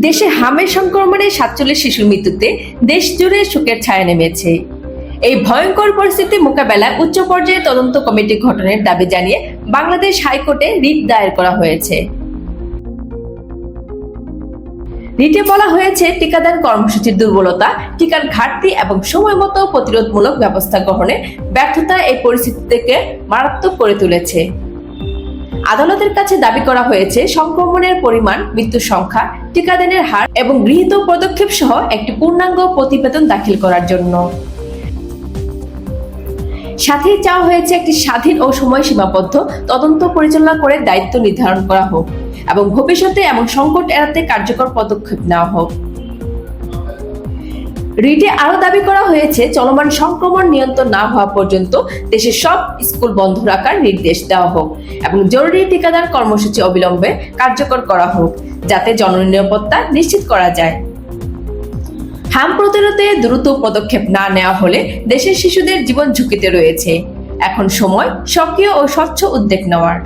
দেশে হামের সংক্রমণে ৪৭ শিশুর মৃত্যুতে দেশ জুড়ে শোকের ছায়া নেমেছে। এই ভয়ঙ্কর পরিস্থিতি মোকাবেলায় উচ্চ পর্যায়ে তদন্ত কমিটি গঠনের দাবি জানিয়ে বাংলাদেশ হাইকোর্টে রিট দায়ের করা হয়েছে। রিটে বলা হয়েছে, টিকাদান কর্মসূচির দুর্বলতা, টিকার ঘাটতি এবং সময়মতো প্রতিরোধমূলক ব্যবস্থা গ্রহণে ব্যর্থতা এই পরিস্থিতিকে মারাত্মক করে তুলেছে। আদালতের কাছে দাবি করা হয়েছে সংক্রমণের পরিমাণ, মৃত্যুর সংখ্যা, টিকাদানের হার এবং গৃহীত পদক্ষেপ সহ একটি পূর্ণাঙ্গ প্রতিবেদন দাখিল করার জন্য। সাথেই চাওয়া হয়েছে একটি স্বাধীন ও সময়সীমাবদ্ধ তদন্ত পরিচালনা করে দায়িত্ব নির্ধারণ করা হোক এবং ভবিষ্যতে এমন সংকট এড়াতে কার্যকর পদক্ষেপ নেওয়া হোক। রিটে আরো দাবি করা হয়েছে, চলমান সংক্রমণ নিয়ন্ত্রণ না হওয়া পর্যন্ত দেশের সব স্কুল বন্ধ রাখার নির্দেশ দেওয়া হোক এবং জরুরি টিকাদান কর্মসূচি অবিলম্বে কার্যকর করা হোক, যাতে জননিরাপত্তা নিশ্চিত করা যায়। হাম প্রতিরোধে দ্রুত পদক্ষেপ না নেওয়া হলে দেশের শিশুদের জীবন ঝুঁকিতে রয়েছে। এখন সময় সক্রিয় ও স্বচ্ছ উদ্যোগ নেওয়ার।